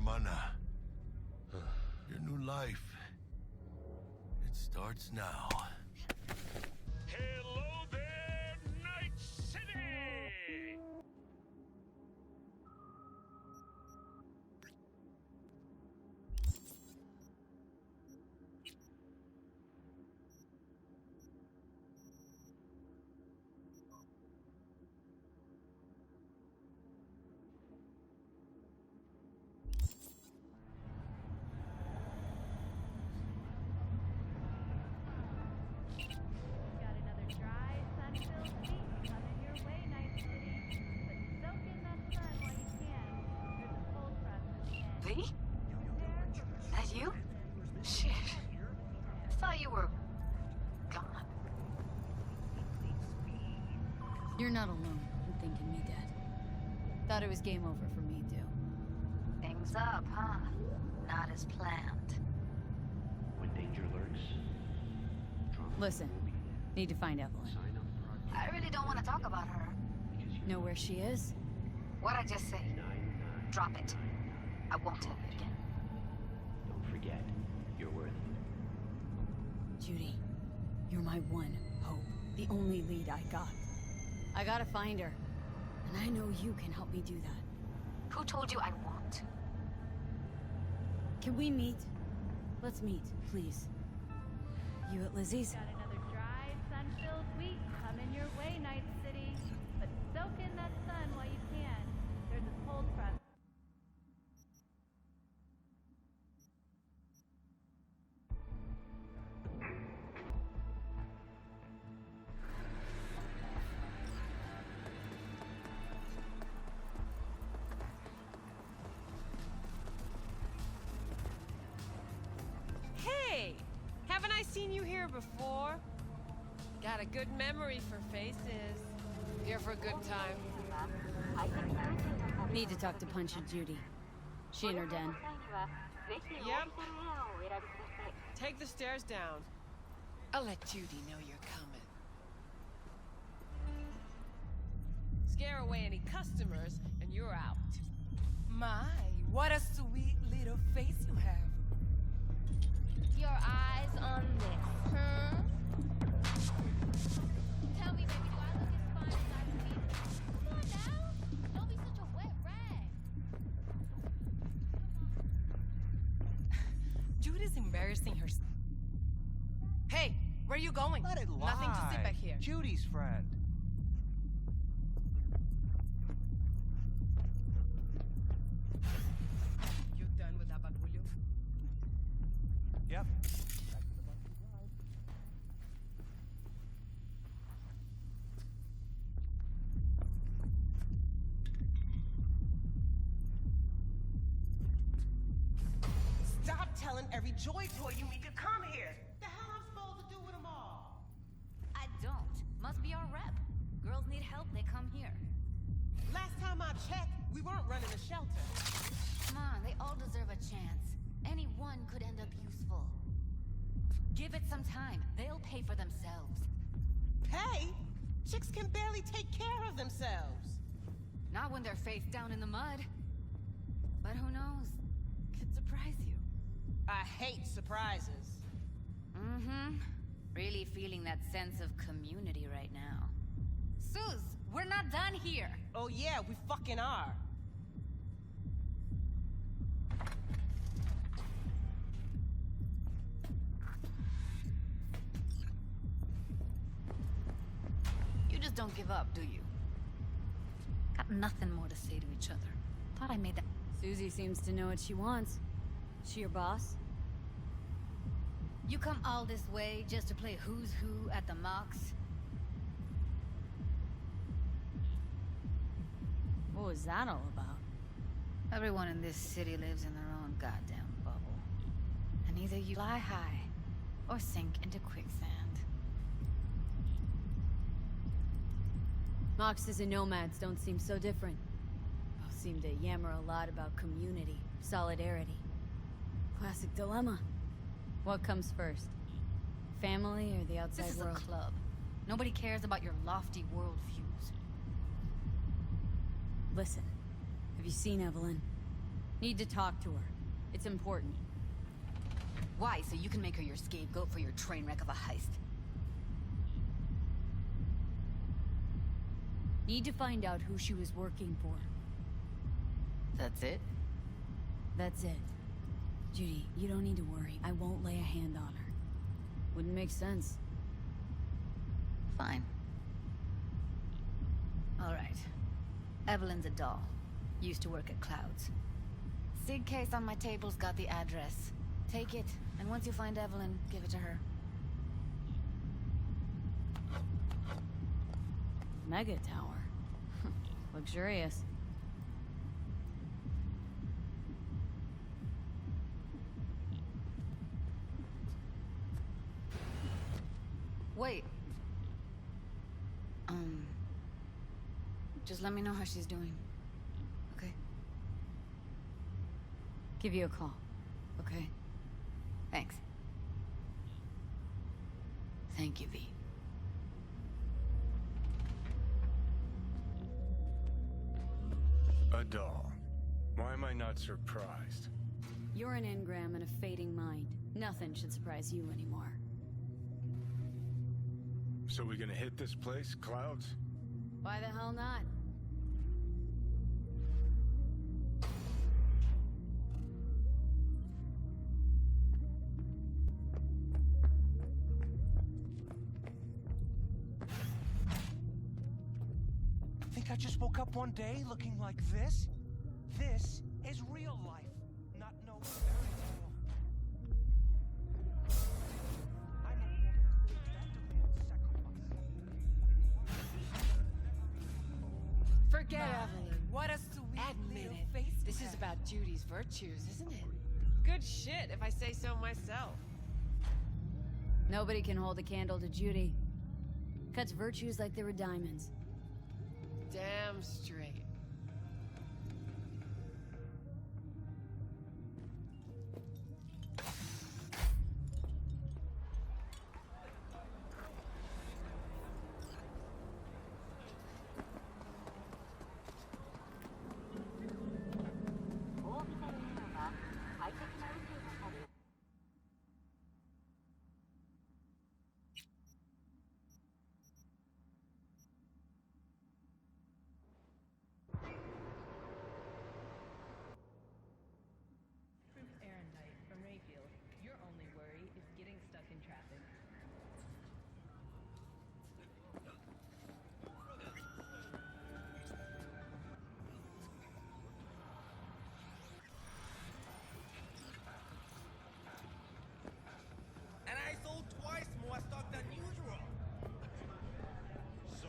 hermana. Your new life. It starts now. Hello there, Night City! Got another dry, sun-filled week coming your way, Night City. But soak in that sun while you can. There's a cold front at the end. V? That you? Shit. I thought you were gone. You're not alone in thinking me dead. Thought it was game over for me, too. Things up, huh? Not as planned. When danger lurks, trauma Listen, will be there. need to find Evelyn. Sign up for our I really don't want to talk about her. because you Know where she is? What'd I just say? 999. Drop it. I won't tell you again. Don't forget, you're worth it. Judy, you're my one hope. The only lead I got. I gotta find her. And I know you can help me do that. Who told you I won't? Can we meet? Let's meet, please. You at Lizzie's? Got another dry, sun-filled week coming your way, Night City. But soak in that sun while you can. There's a cold front. Hey! Haven't I seen you here before? Got a good memory for faces. Here for a good time. Need to talk to Punch and Judy. She in her den. Yep. Take the stairs down. I'll let Judy know you're coming. Scare away any customers, and you're out. My, what a sweet little face you have. Your eyes on this, huh? Tell me, baby, do I look as fine as I can be? Come on now. Don't be such a wet rag. Judy's embarrassing herself. Hey, where are you going? Let it lie. Nothing to sit back here. Judy's friend. You done with that bagulho? Yep. Stop telling every joy toy you meet to come here. The hell I'm supposed to do with them all? I don't. Must be our rep. Girls need help, they come here. Last time I checked, we weren't running a shelter. Come on, they all deserve a chance. Any one could end up useful. Give it some time. They'll pay for themselves. Hey, chicks can barely take care of themselves. Not when they're face down in the mud. But who knows? Could surprise you. I hate surprises. Mm-hmm. Really feeling that sense of community right now. Suze, we're not done here. Oh yeah, we fucking are. You just don't give up, do you? Got nothing more to say to each other. Thought I made that. Susie seems to know what she wants. She your boss? You come all this way just to play who's who at the mocks? What was that all about? Everyone in this city lives in their own goddamn bubble. And either you fly high or sink into quicksand. Moxes and nomads don't seem so different. Both seem to yammer a lot about community, solidarity. Classic dilemma. What comes first? Family or the outside This is world? a club. Nobody cares about your lofty worldviews. Listen, have you seen Evelyn? Need to talk to her. It's important. Why? So you can make her your scapegoat for your train wreck of a heist. Need to find out who she was working for. That's it? That's it. Judy, you don't need to worry. I won't lay a hand on her. Wouldn't make sense. Fine. Alright. Evelyn's a doll. Used to work at Clouds. Sig case on my table's got the address. Take it, and once you find Evelyn, give it to her. Mega tower. Luxurious. Wait. Just let me know how she's doing. Okay? Give you a call. Okay. Thanks. Thank you, V. A doll. Why am I not surprised? You're an engram and a fading mind. Nothing should surprise you anymore. So we gonna hit this place, Clouds? Why the hell not? Think I just woke up one day looking like this? This is real life, not no fairy tale. I'm a woman that demands sacrifice. Forget Evelyn. What a sweet Admit little it. face. This is about Judy's virtues, isn't it? Good shit, if I say so myself. Nobody can hold a candle to Judy. Cuts virtues like they were diamonds. Damn straight. And I sold twice more stock than usual. So,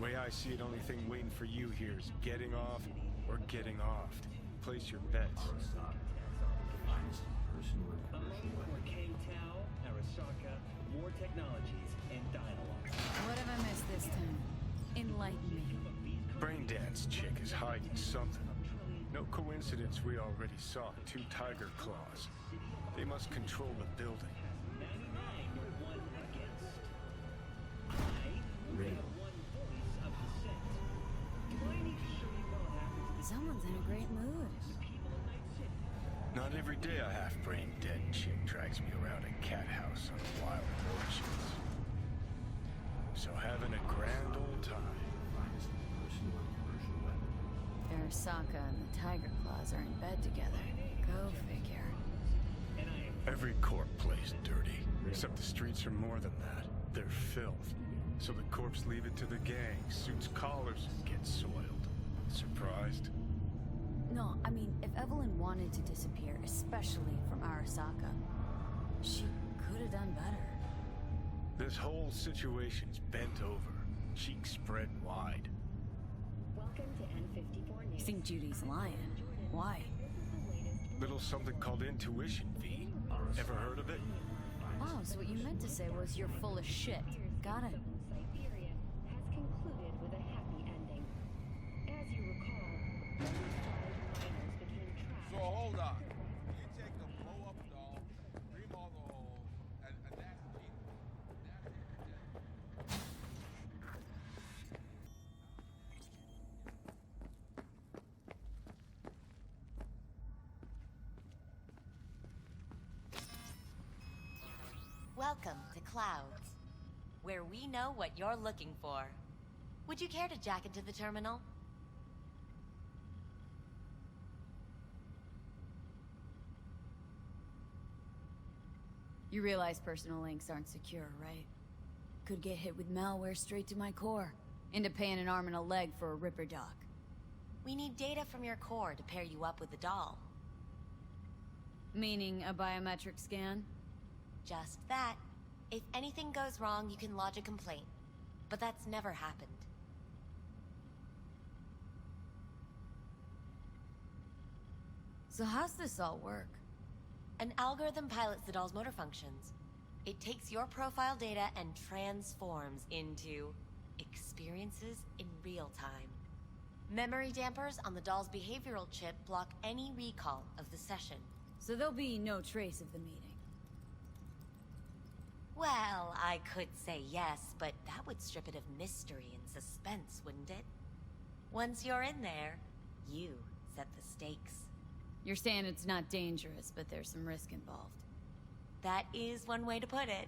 Way I see it, only thing waiting for you here is getting off or getting offed. Place your bets. More technologies and dialogue. What have I missed this time? Enlighten me. Braindance chick is hiding something. No coincidence we already saw 2 tiger claws. They must control the building. 99 are one against. I real one voice of dissent. Do I need to show you what happened to the Someone's in a great mood. people of Night City? Not every day a half-brain dead chick drags me around a cat house on wild orchards. So having a grand old time. Arasaka and the Tiger Claws are in bed together. Go figure. Every corp plays dirty, except the streets are more than that. They're filth. So the corps leave it to the gang, suits collars, and get soiled. Surprised? No, I mean, if Evelyn wanted to disappear, especially from Arasaka, she could have done better. This whole situation's bent over, cheeks spread wide. Welcome to N54 News. You think Judy's lying? Why? Little something called intuition, V. Ever heard of it? Oh, so what you meant to say was you're full of shit. Got it. Siberia has concluded with a happy ending. As you recall, 5 miners became trapped. So Look, you take a blow-up doll, remodel the hole, and that's it. That's it. Welcome to Clouds, where we know what you're looking for. Would you care to jack into the terminal? You realize personal links aren't secure, right? Could get hit with malware straight to my core. Into paying an arm and a leg for a Ripper doc. We need data from your core to pair you up with the doll. Meaning a biometric scan? Just that. If anything goes wrong, you can lodge a complaint. But that's never happened. So how's this all work? An algorithm pilots the doll's motor functions. It takes your profile data and transforms into experiences in real time. Memory dampers on the doll's behavioral chip block any recall of the session. So there'll be no trace of the meeting. Well, I could say yes, but that would strip it of mystery and suspense, wouldn't it? Once you're in there, you set the stakes. You're saying it's not dangerous, but there's some risk involved. That is one way to put it.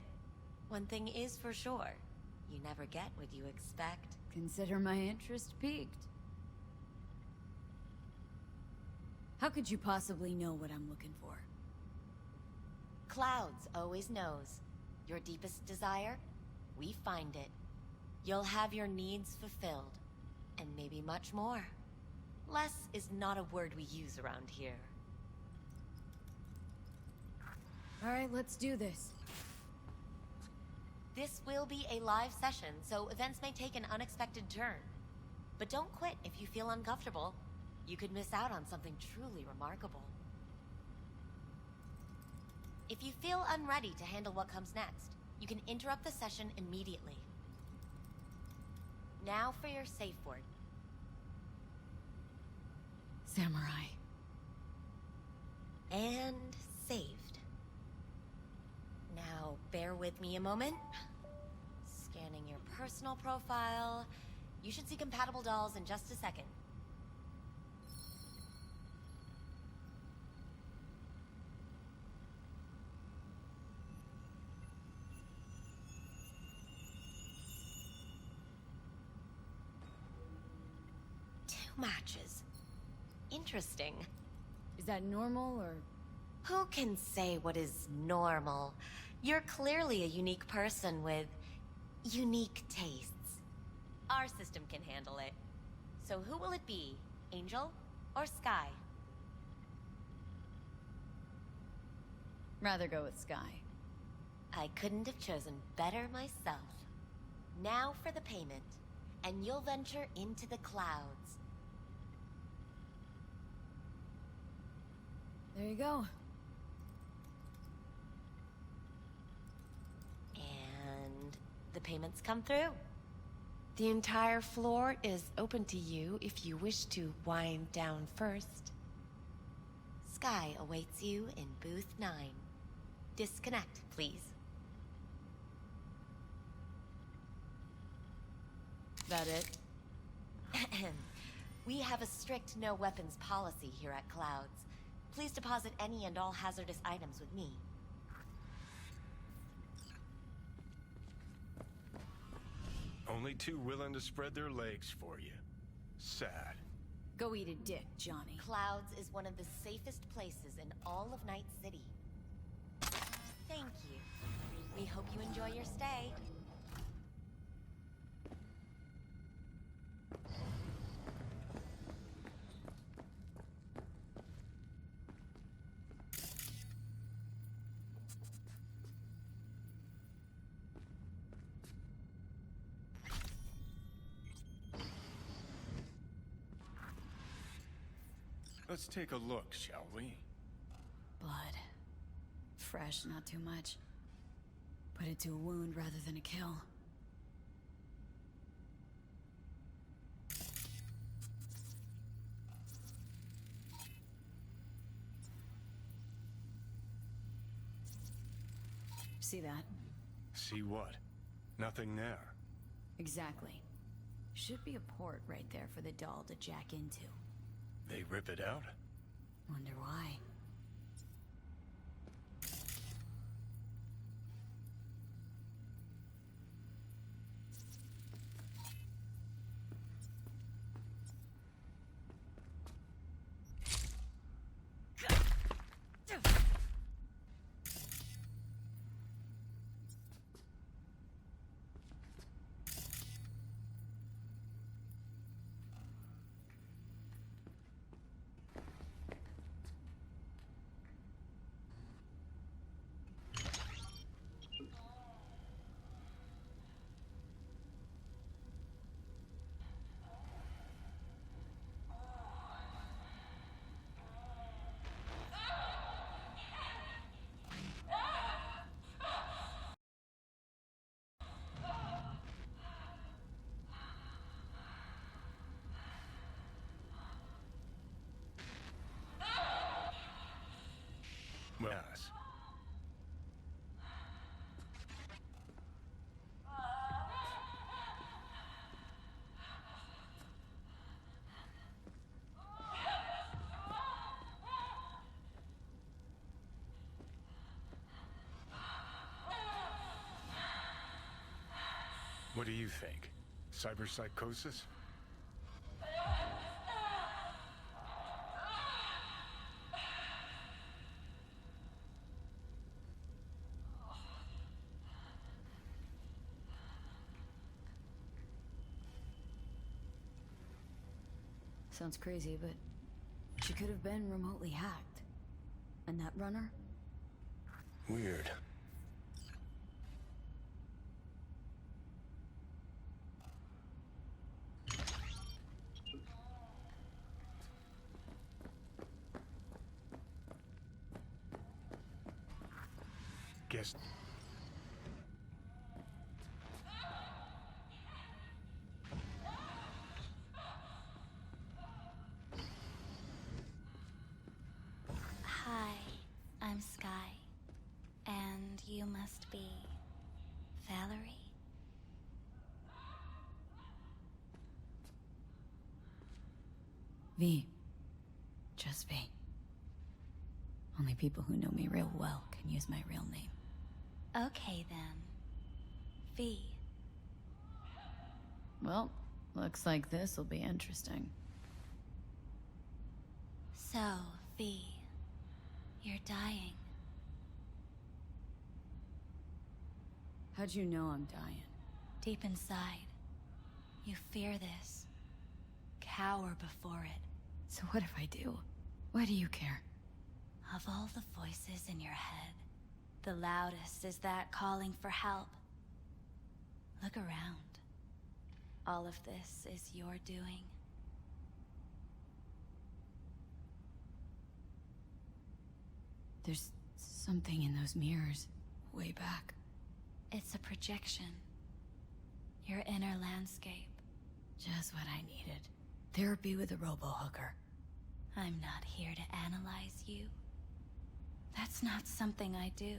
One thing is for sure. You never get what you expect. Consider my interest piqued. How could you possibly know what I'm looking for? Clouds always knows. Your deepest desire, we find it. You'll have your needs fulfilled, and maybe much more. Less is not a word we use around here. All right, let's do this. This will be a live session, so events may take an unexpected turn. But don't quit if you feel uncomfortable. You could miss out on something truly remarkable. If you feel unready to handle what comes next, you can interrupt the session immediately. Now for your safe word. Samurai. And saved. Now, bear with me a moment. Scanning your personal profile. You should see compatible dolls in just a second. Two matches. Interesting. Is that normal, or...? Who can say what is normal? You're clearly a unique person with unique tastes. Our system can handle it. So who will it be? Angel or Sky? Rather go with Sky. I couldn't have chosen better myself. Now for the payment, and you'll venture into the clouds. There you go. And the payments come through. The entire floor is open to you if you wish to wind down first. Sky awaits you in booth 9. Disconnect, please. That it? We have a strict no weapons policy here at Clouds. Please deposit any and all hazardous items with me. Only two willing to spread their legs for you. Sad. Go eat a dick, Johnny. Clouds is one of the safest places in all of Night City. Thank you. We hope you enjoy your stay. Let's take a look, shall we? Blood. Fresh, not too much. Put it to a wound rather than a kill. See that? See what? Nothing there. Exactly. Should be a port right there for the doll to jack into. They rip it out? Wonder why. Yes. What do you think? Cyberpsychosis? Sounds crazy, but she could have been remotely hacked. And that runner? Weird. Guess. Hi, I'm Sky. And you must be Valerie? V. Just V. Only people who know me real well can use my real name. Okay then. V. Well, looks like this will be interesting. So, V, you're dying. How'd you know I'm dying? Deep inside, you fear this. Cower before it. So what if I do? Why do you care? Of all the voices in your head, the loudest is that calling for help. Look around. All of this is your doing. There's something in those mirrors, way back. It's a projection. Your inner landscape. Just what I needed. Therapy with a robo-hooker. I'm not here to analyze you. That's not something I do.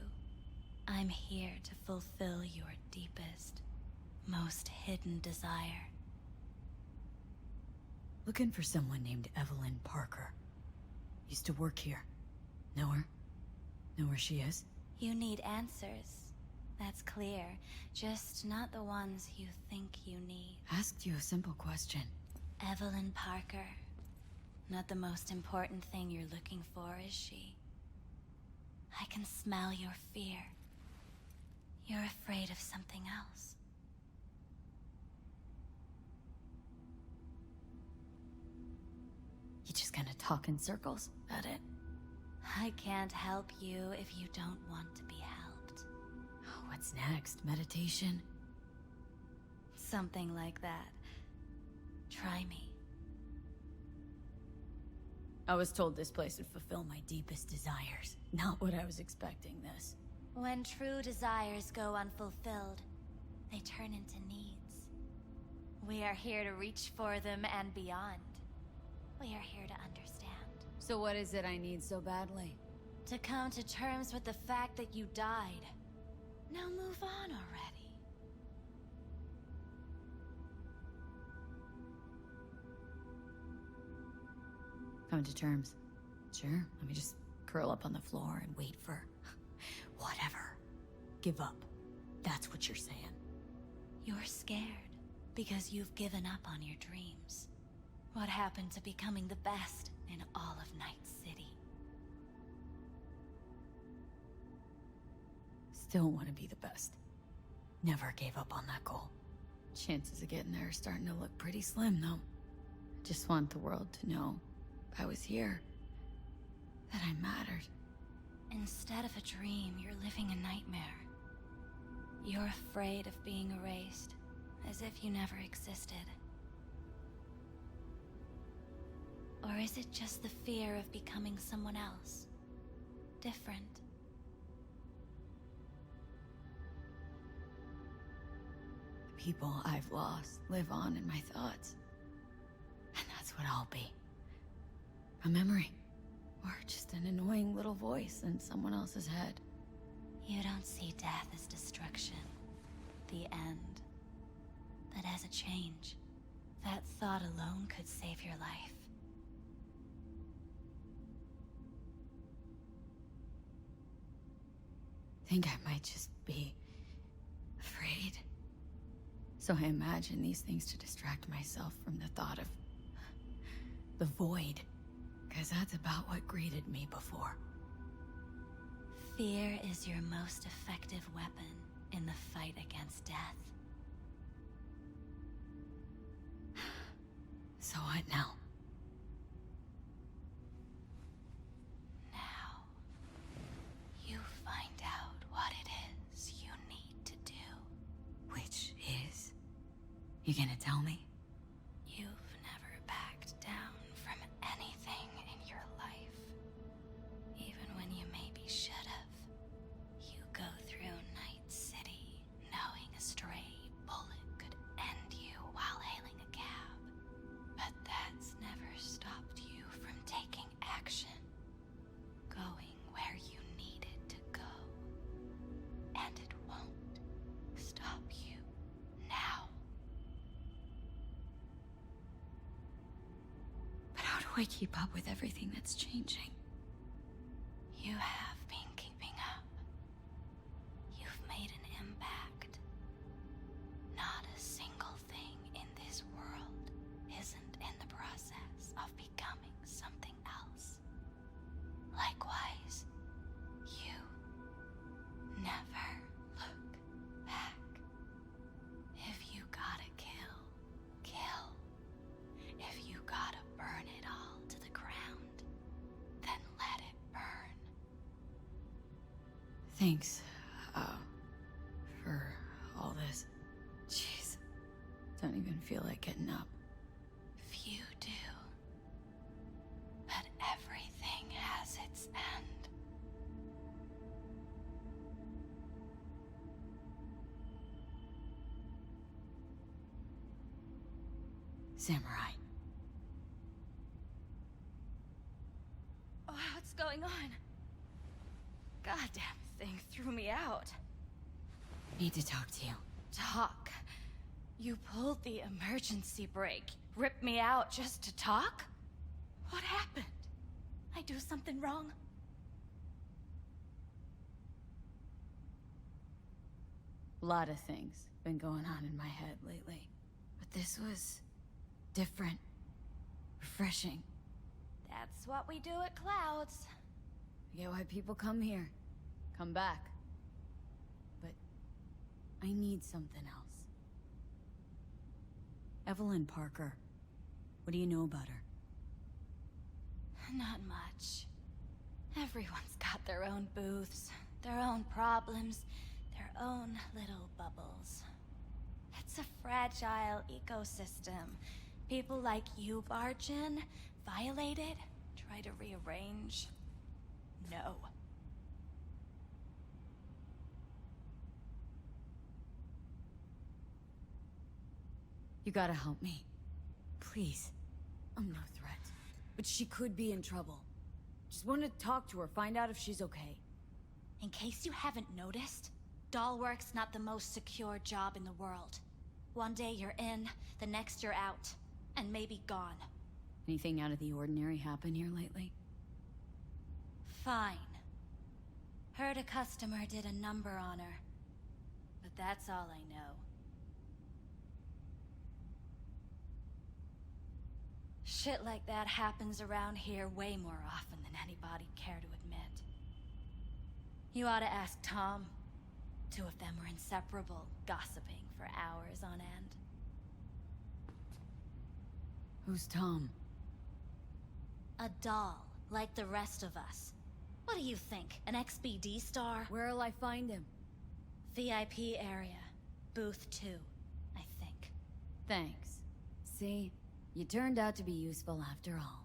I'm here to fulfill your deepest, most hidden desire. Looking for someone named Evelyn Parker. Used to work here. Know her? Know where she is? You need answers. That's clear. Just not the ones you think you need. Asked you a simple question. Evelyn Parker. Not the most important thing you're looking for, is she? I can smell your fear. You're afraid of something else. You just gonna talk in circles? That it? I can't help you if you don't want to be helped. What's next? Meditation? Something like that. Try me. I was told this place would fulfill my deepest desires. Not what I was expecting this. When true desires go unfulfilled, they turn into needs. We are here to reach for them and beyond. We are here to understand. So what is it I need so badly? To come to terms with the fact that you died. Now move on already. Come to terms. Sure, let me just curl up on the floor and wait for... whatever. Give up. That's what you're saying. You're scared because you've given up on your dreams. What happened to becoming the best in all of Night City? Still want to be the best. Never gave up on that goal. Chances of getting there are starting to look pretty slim, though. I just want the world to know I was here. That I mattered. Instead of a dream, you're living a nightmare. You're afraid of being erased, as if you never existed. Or is it just the fear of becoming someone else? Different? The people I've lost live on in my thoughts. And that's what I'll be. A memory. Or just an annoying little voice in someone else's head. You don't see death as destruction, the end, but as a change. That thought alone could save your life. Think I might just be afraid. So I imagine these things to distract myself from the thought of the void. Because that's about what greeted me before. Fear is your most effective weapon in the fight against death. So what now? Now, you find out what it is you need to do. Which is? You gonna tell me? You've never backed down from anything in your life. Even when you maybe should have. You go through Night City knowing a stray bullet could end you while hailing a cab. But that's never stopped you from taking action. Going where you needed to go. And it won't stop you now. But how do I keep up with everything that's changing? You have been keeping up. You've made an impact. Not a single thing in this world isn't in the process of becoming something else. Likewise, you never look back. If you gotta kill, kill. If you gotta burn it all to the ground, then let it burn. Thanks, for all this. Jeez. Don't even feel like getting up. Few do. But everything has its end. Samurai. Oh, what's going on? Goddamn thing threw me out. Need to talk to you. Talk? You pulled the emergency brake. Ripped me out just to talk? What happened? I do something wrong? A lot of things been going on in my head lately. But this was different. Refreshing. That's what we do at Clouds. I get why people come here. Come back. But I need something else. Evelyn Parker. What do you know about her? Not much. Everyone's got their own booths, their own problems, their own little bubbles. It's a fragile ecosystem. People like you barge in, violate it, try to rearrange. No. You gotta help me. Please. I'm no threat. But she could be in trouble. Just want to talk to her, find out if she's okay. In case you haven't noticed, Doll work's not the most secure job in the world. One day you're in, the next you're out. And maybe gone. Anything out of the ordinary happen here lately? Fine. Heard a customer did a number on her. But that's all I know. Shit like that happens around here way more often than anybody'd care to admit. You ought to ask Tom. Two of them were inseparable, gossiping for hours on end. Who's Tom? A doll, like the rest of us. What do you think, an XBD star? Where'll I find him? VIP area. Booth 2, I think. Thanks. See? You turned out to be useful after all.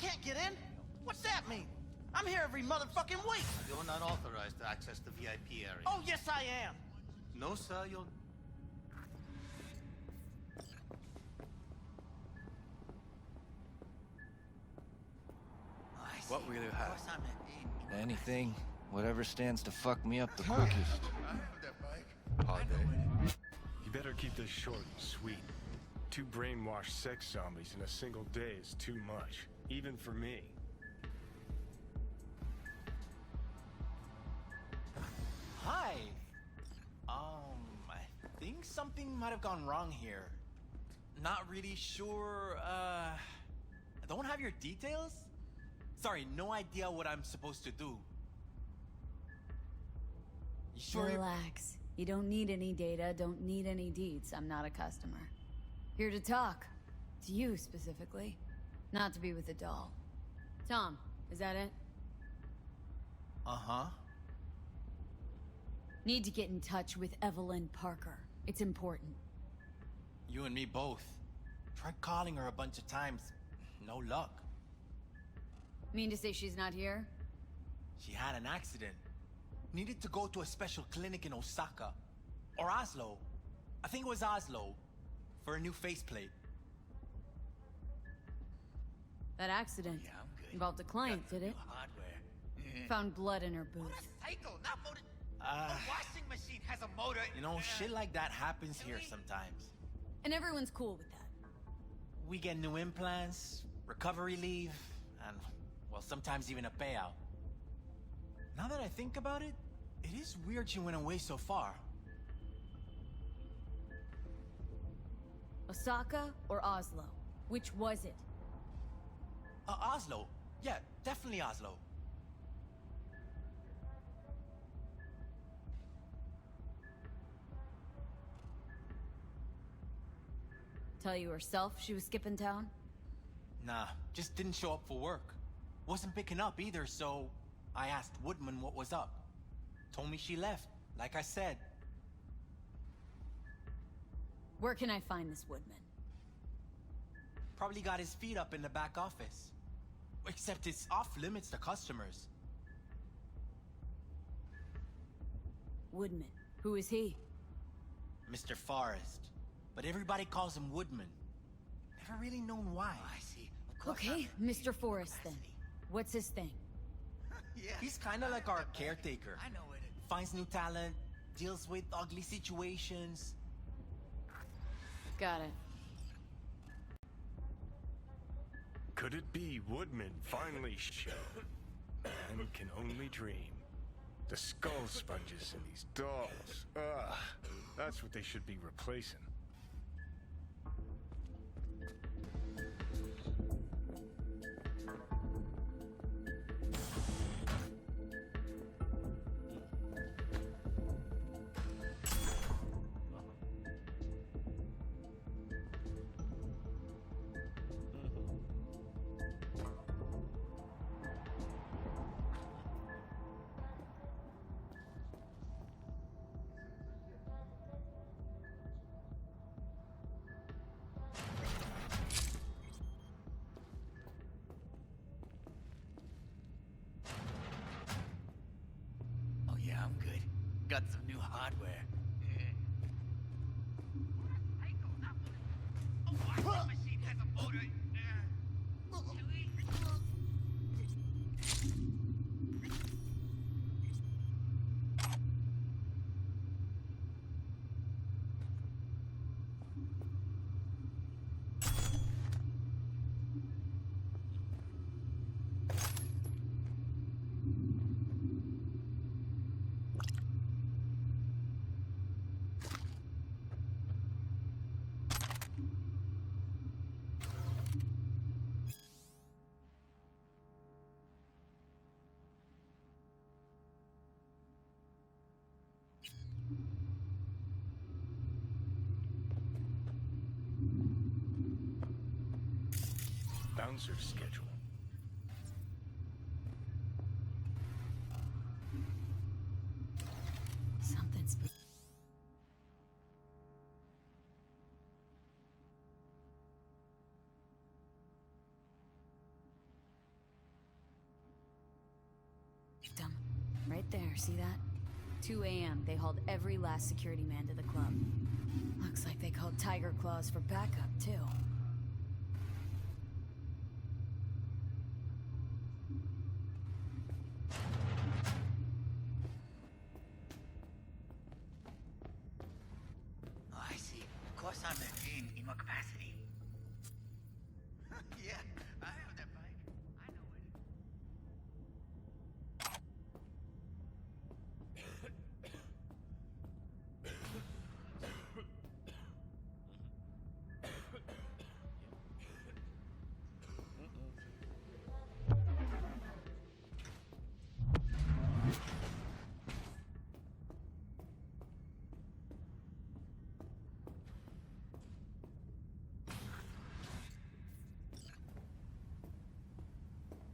Can't get in? What's that mean? I'm here every motherfucking week. You're not authorized to access the VIP area. Oh, yes, I am. No, sir, you're... What will you have? Anything, whatever stands to fuck me up the quickest. Holiday. You better keep this short and sweet. 2 brainwashed sex zombies in a single day is too much, even for me. Hi. I think something might have gone wrong here. Not really sure, I don't have your details? Sorry, no idea what I'm supposed to do. You sure? Relax. You don't need any data, don't need any deeds. I'm not a customer. Here to talk. To you, specifically. Not to be with a doll. Tom, is that it? Uh-huh. Need to get in touch with Evelyn Parker. It's important. You and me both. Tried calling her a bunch of times. No luck. Mean to say she's not here? She had an accident. Needed to go to a special clinic in Osaka. Or Oslo. I think it was Oslo. For a new faceplate. That accident involved a client, did it? Found blood in her booth. washing machine has a motor. You know, shit like that happens here sometimes. And everyone's cool with that. We get new implants, recovery leave, and, well, sometimes even a payout. Now that I think about it, it is weird she went away so far. Osaka or Oslo? Which was it? Oslo. Yeah, definitely Oslo. Tell you herself she was skipping town? Nah, just didn't show up for work. Wasn't picking up either, so I asked Woodman what was up. Told me she left, like I said. Where can I find this Woodman? Probably got his feet up in the back office. Except it's off limits to customers. Woodman. Who is he? Mr. Forrest. But everybody calls him Woodman. Never really known why. I see. Okay, Mr. Forrest then. What's his thing? Yeah. He's kinda like our caretaker. I know it. Finds new talent, deals with ugly situations. Got it. Could it be Woodman finally showed? Man can only dream. The skull sponges in these dolls. Ugh, that's what they should be replacing. Oh yeah, I'm good. Got some new hardware. Machine has a motor. Bouncer schedule. Something's... Them. Right there, see that? 2 a.m. They hauled every last security man to the club. Looks like they called Tiger Claws for backup, too. Oh, I see. Of course I'm in my capacity. Yeah, I have that bike. I know it.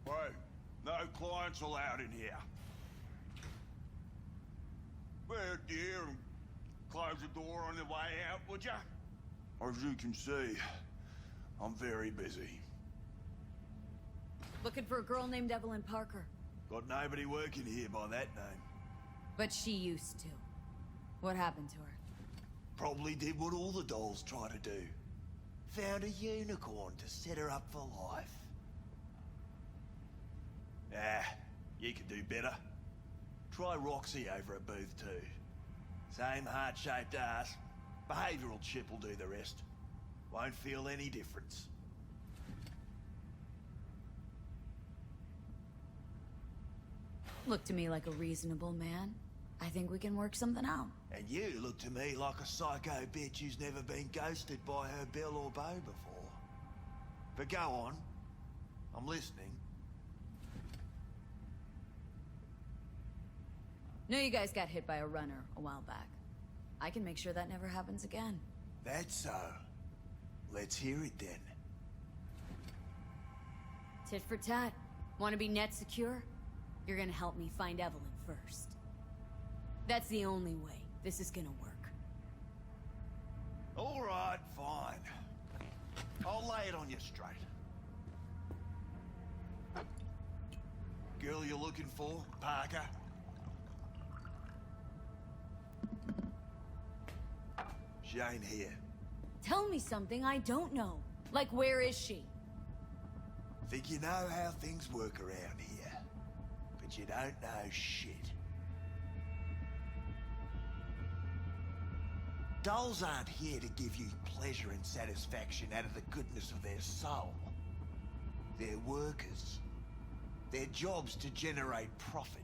Hey, no clients allowed in here. Well, dear, and close the door on the way out, would ya? As you can see, I'm very busy. Looking for a girl named Evelyn Parker. Got nobody working here by that name. But she used to. What happened to her? Probably did what all the dolls try to do. Found a unicorn to set her up for life. Ah, you could do better. Try Roxy over at booth 2. Same heart-shaped ass. Behavioral chip will do the rest. Won't feel any difference. Looked to me like a reasonable man. I think we can work something out. And you look to me like a psycho bitch who's never been ghosted by her bill or beau before. But go on. I'm listening. Know you guys got hit by a runner a while back. I can make sure that never happens again. That's so. Let's hear it then. Tit for tat. Want to be net secure? You're gonna help me find Evelyn first. That's the only way this is gonna work. All right, fine. I'll lay it on you straight. Girl you're looking for, Parker? She ain't here. Tell me something I don't know. Like, where is she? Think you know how things work around here. But you don't know shit. Dolls aren't here to give you pleasure and satisfaction out of the goodness of their soul. They're workers. Their job's to generate profit.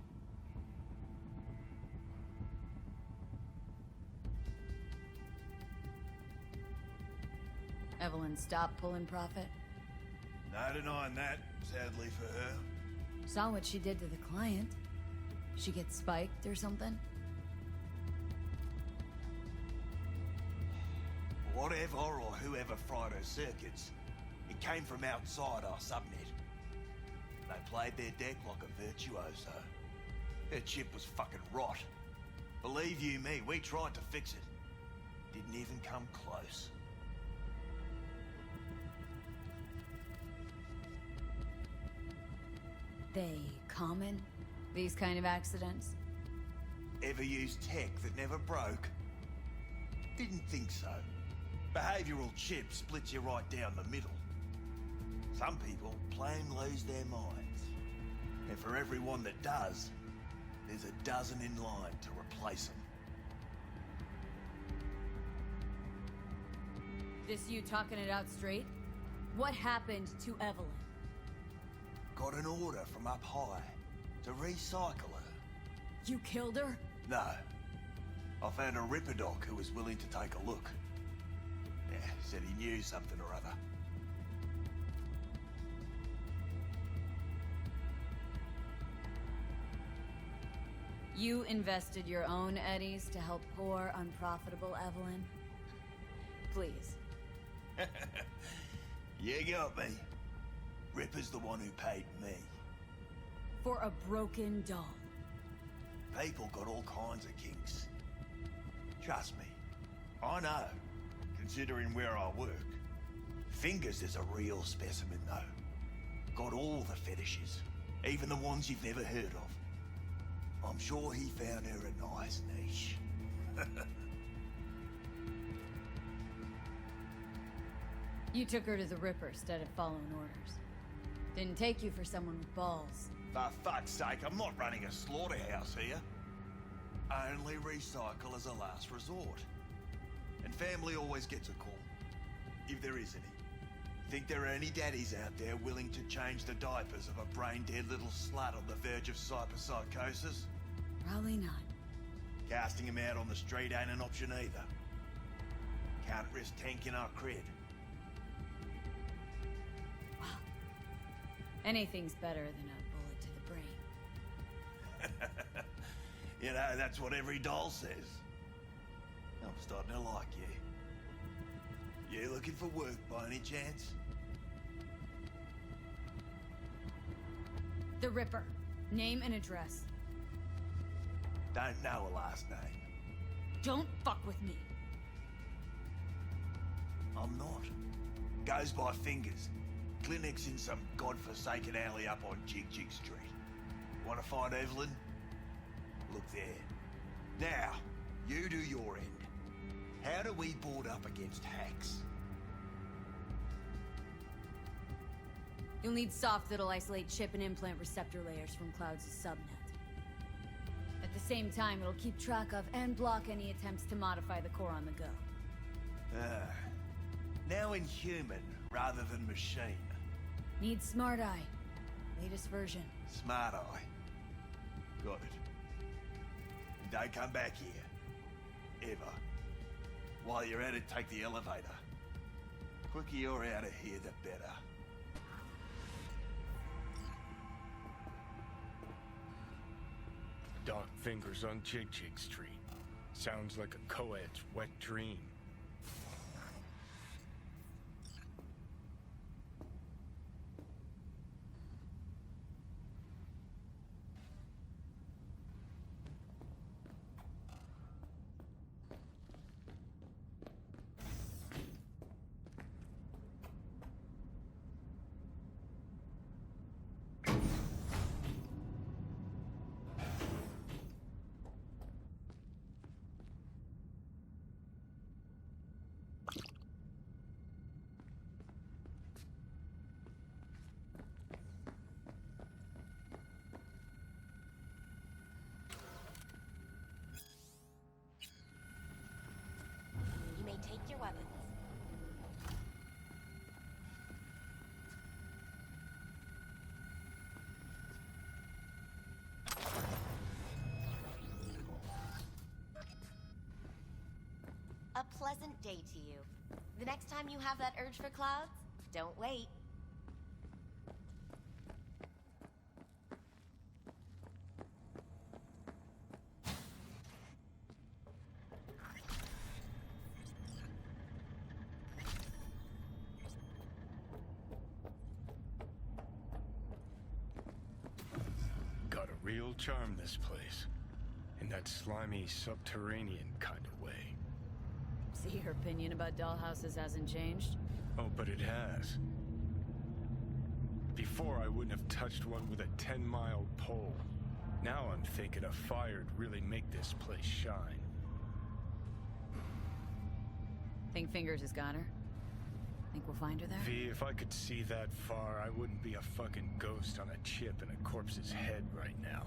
Evelyn stopped pulling profit. No denying that, sadly for her. Saw what she did to the client. She gets spiked or something? Whatever or whoever fried her circuits, it came from outside our subnet. They played their deck like a virtuoso. Her chip was fucking rot. Believe you me, we tried to fix it. Didn't even come close. They common? These kind of accidents? Ever used tech that never broke? Didn't think so. Behavioral chip splits you right down the middle. Some people plain lose their minds. And for everyone that does, there's a dozen in line to replace them. This you talking it out straight? What happened to Evelyn? Got an order from up high to recycle her. You killed her? No. I found a Ripper doc who was willing to take a look. Yeah, said he knew something or other. You invested your own eddies to help poor, unprofitable Evelyn? Please. You got me. Ripper's the one who paid me. For a broken doll. People got all kinds of kinks. Trust me. I know, considering where I work. Fingers is a real specimen, though. Got all the fetishes, even the ones you've never heard of. I'm sure he found her a nice niche. You took her to the Ripper instead of following orders. Didn't take you for someone with balls. For fuck's sake, I'm not running a slaughterhouse here. Only recycle as a last resort. And family always gets a call. If there is any. Think there are any daddies out there willing to change the diapers of a brain-dead little slut on the verge of cyberpsychosis? Probably not. Casting him out on the street ain't an option either. Can't risk tanking our cred. Anything's better than a bullet to the brain. You know, that's what every doll says. I'm starting to like you. You looking for work by any chance? The Ripper. Name and address. Don't know a last name. Don't fuck with me. I'm not. Goes by fingers. Clinic's in some godforsaken alley up on Jig Jig Street. Want to find Evelyn? Look there. Now, you do your end. How do we board up against hacks? You'll need soft that'll isolate chip and implant receptor layers from Cloud's subnet. At the same time, it'll keep track of and block any attempts to modify the core on the go. Now in human rather than machine. Need Smart Eye. Latest version. Smart Eye. Got it. don't come back here. Ever. While you're at it, take the elevator. Quicker you're out of here, the better. Dark fingers on Jig Street. Sounds like a co-ed's wet dream. You may take your weapons. A pleasant day to you. The next time you have that urge for clouds, don't wait. Got a real charm, this place. In that slimy, subterranean kind of way. See, your opinion about dollhouses hasn't changed? Oh, but it has. Before, I wouldn't have touched one with a 10-mile pole. Now I'm thinking a fire'd really make this place shine. Think Fingers has got her? Think we'll find her there? V, if I could see that far, I wouldn't be a fucking ghost on a chip in a corpse's head right now.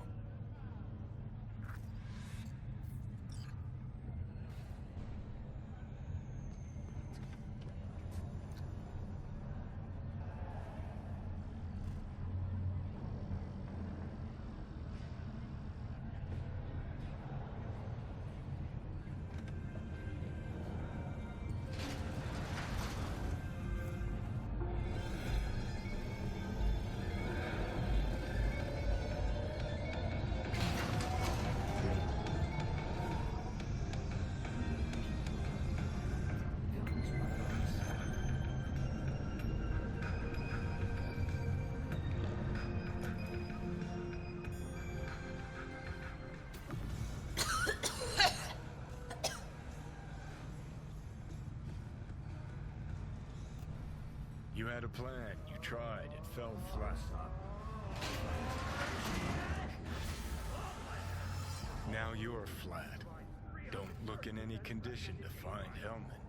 You had a plan, you tried, it fell flat. Now you're flat. Don't look in any condition to find Hellman.